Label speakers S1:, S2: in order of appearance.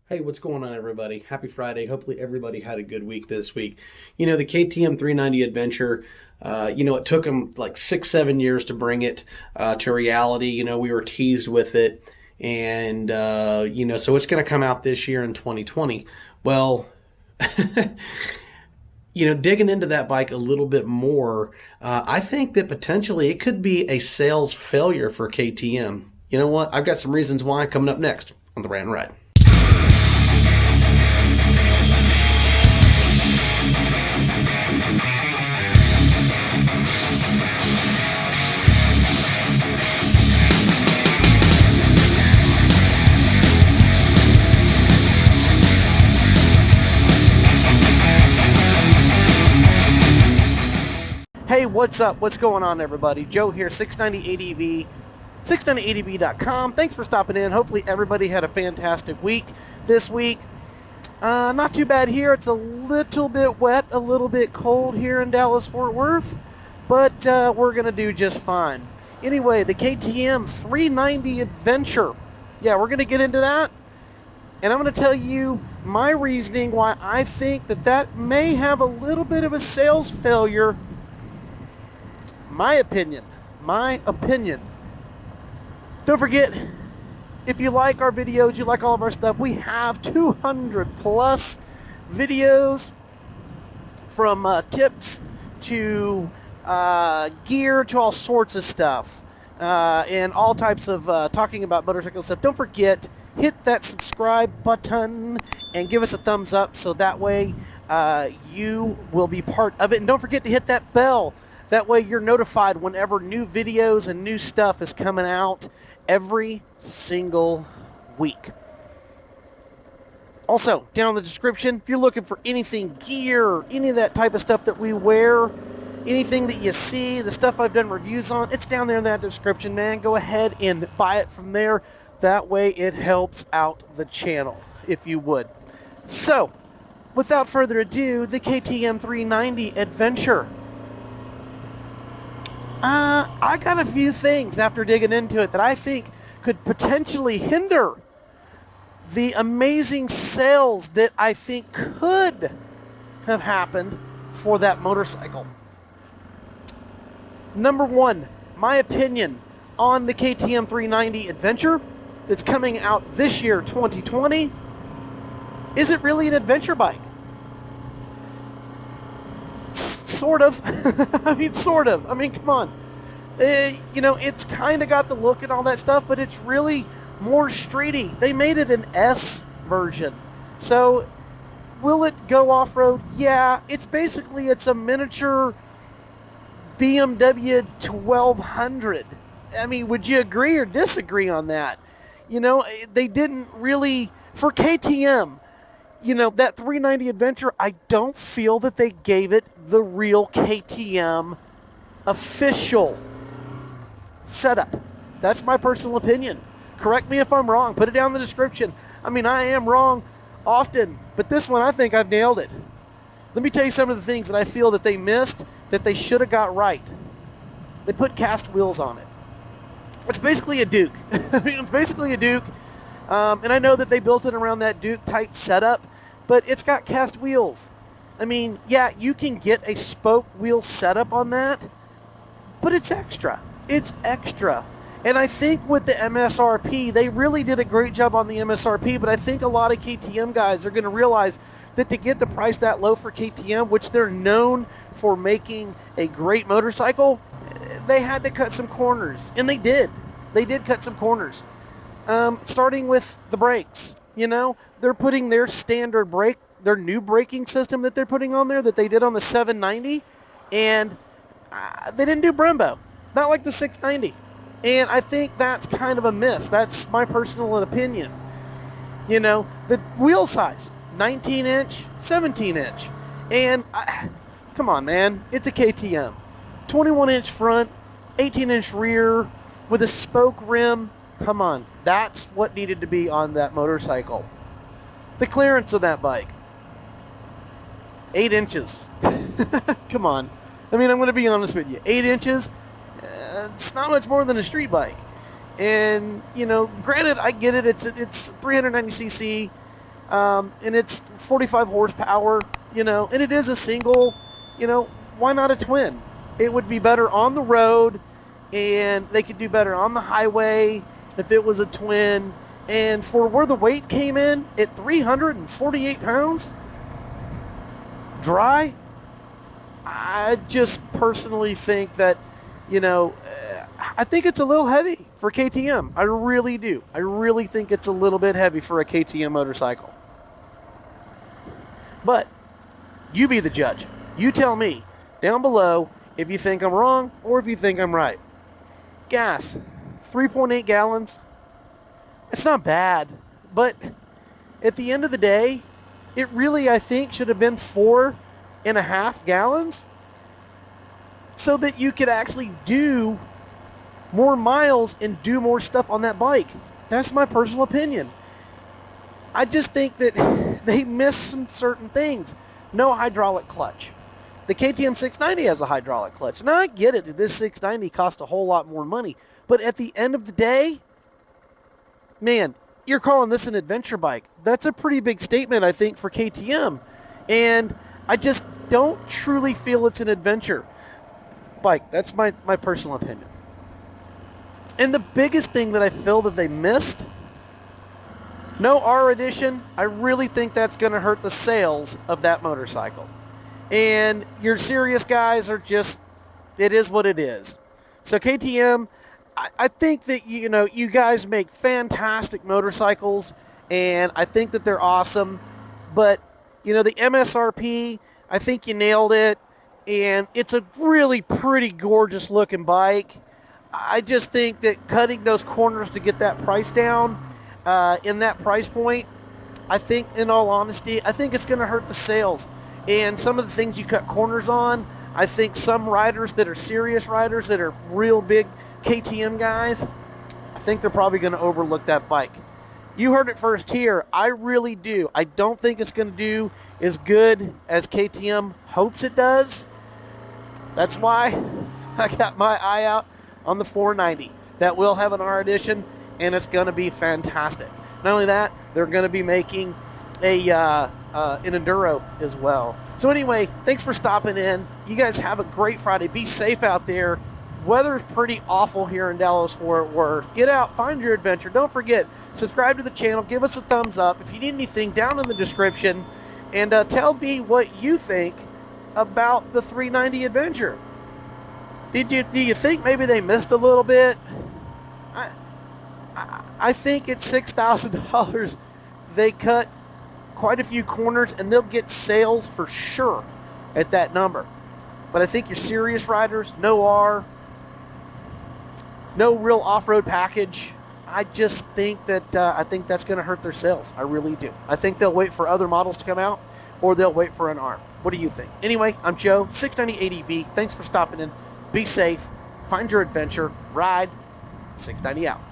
S1: Hey, what's going on, everybody? Happy Friday. Hopefully everybody had a good week this week. The KTM 390 Adventure, it took them like 6, 7 years to bring it to reality. We were teased with it. And, so it's going to come out this year in 2020. Well, digging into that bike a little bit more, I think that potentially it could be a sales failure for KTM. You know what? I've got some reasons why coming up next on the Rant and Ride. Hey, what's up? What's going on, everybody? Joe here, 690 ADV, 690ADV.com. Thanks for stopping in. Hopefully everybody had a fantastic week this week. Not too bad here. It's a little bit wet, a little bit cold here in Dallas-Fort Worth, but we're going to do just fine. Anyway, the KTM 390 Adventure. Yeah, we're going to get into that, and I'm going to tell you my reasoning why I think that may have a little bit of a sales failure. My opinion. Don't forget, if you like our videos, you like all of our stuff, we have 200 plus videos from tips to gear to all sorts of stuff and all types of talking about motorcycle stuff. Don't forget, hit that subscribe button and give us a thumbs up so that way you will be part of it. And don't forget to hit that bell. That way you're notified whenever new videos and new stuff is coming out every single week. Also, down in the description, if you're looking for anything gear, any of that type of stuff that we wear, anything that you see, the stuff I've done reviews on, it's down there in that description, man. Go ahead and buy it from there. That way it helps out the channel, if you would. So, without further ado, the KTM 390 Adventure. I got a few things after digging into it that I think could potentially hinder the amazing sales that I think could have happened for that motorcycle. Number one, my opinion on the KTM 390 Adventure that's coming out this year, 2020. Is it really an adventure bike? Sort of. Sort of. I mean, come on. It's kind of got the look and all that stuff, but it's really more streety. They made it an S version. So, will it go off-road? Yeah. It's a miniature BMW 1200. I mean, would you agree or disagree on that? They didn't really, for KTM, that 390 Adventure, I don't feel that they gave it the real KTM official setup. That's my personal opinion. Correct me if I'm wrong. Put it down in the description. I mean, I am wrong often, but this one I think I've nailed it. Let me tell you some of the things that I feel that they missed that they should have got right. They put cast wheels on it. It's basically a Duke. It's basically a Duke. And I know that they built it around that Duke type setup, but it's got cast wheels. I mean, yeah, you can get a spoke wheel setup on that, but it's extra. It's extra. And I think with the MSRP, they really did a great job on the MSRP, but I think a lot of KTM guys are going to realize that to get the price that low for KTM, which they're known for making a great motorcycle, they had to cut some corners. And they did. They did cut some corners. Starting with the brakes, they're putting their standard brake, their new braking system that they're putting on there that they did on the 790, and they didn't do Brembo, not like the 690, and I think that's kind of a miss. That's my personal opinion. The wheel size, 19-inch, 17-inch, and come on, man, it's a KTM, 21-inch front, 18-inch rear with a spoke rim. Come on, that's what needed to be on that motorcycle. The clearance of that bike, 8 inches. Come on. I mean, I'm going to be honest with you. 8 inches, it's not much more than a street bike. And, granted, I get it. It's 390cc. and it's 45 horsepower, and it is a single, why not a twin? It would be better on the road, and they could do better on the highway if it was a twin. And for where the weight came in at 348 pounds, dry, I just personally think that, I think it's a little heavy for KTM. I really do. I really think it's a little bit heavy for a KTM motorcycle. But you be the judge. You tell me down below if you think I'm wrong or if you think I'm right. Gas, 3.8 gallons. It's not bad, but at the end of the day, it really, I think, should have been 4.5 gallons so that you could actually do more miles and do more stuff on that bike. That's my personal opinion. I just think that they missed some certain things. No hydraulic clutch. The KTM 690 has a hydraulic clutch. Now, I get it that this 690 costs a whole lot more money, but at the end of the day, man, you're calling this an adventure bike. That's a pretty big statement, I think, for KTM. And I just don't truly feel it's an adventure bike. That's my personal opinion. And the biggest thing that I feel that they missed, no R edition. I really think that's going to hurt the sales of that motorcycle. And your serious guys are just, it is what it is. So KTM, I think that, you guys make fantastic motorcycles, and I think that they're awesome. But, the MSRP, I think you nailed it, and it's a really pretty gorgeous looking bike. I just think that cutting those corners to get that price down in that price point, I think, in all honesty, I think it's going to hurt the sales. And some of the things you cut corners on, I think some riders that are serious riders, that are real big KTM guys, I think they're probably going to overlook that bike. You heard it first here. I really do. I don't think it's going to do as good as KTM hopes it does. That's why I got my eye out on the 490. That will have an R edition, and it's going to be fantastic. Not only that, they're going to be making an enduro as well. So anyway, thanks for stopping in. You guys have a great Friday. Be safe out there. Weather's pretty awful here in Dallas-Fort Worth. Get out, find your adventure. Don't forget, subscribe to the channel. Give us a thumbs up. If you need anything, down in the description. And tell me what you think about the 390 Adventure. Do you think maybe they missed a little bit? I think at $6,000 they cut quite a few corners, and they'll get sales for sure at that number. But I think your serious riders, no R, no real off-road package, I just think that that's going to hurt their sales. I really do. I think they'll wait for other models to come out, or they'll wait for an R. What do you think? Anyway, I'm Joe, 690 ADV. Thanks for stopping in. Be safe. Find your adventure. Ride. 690 out.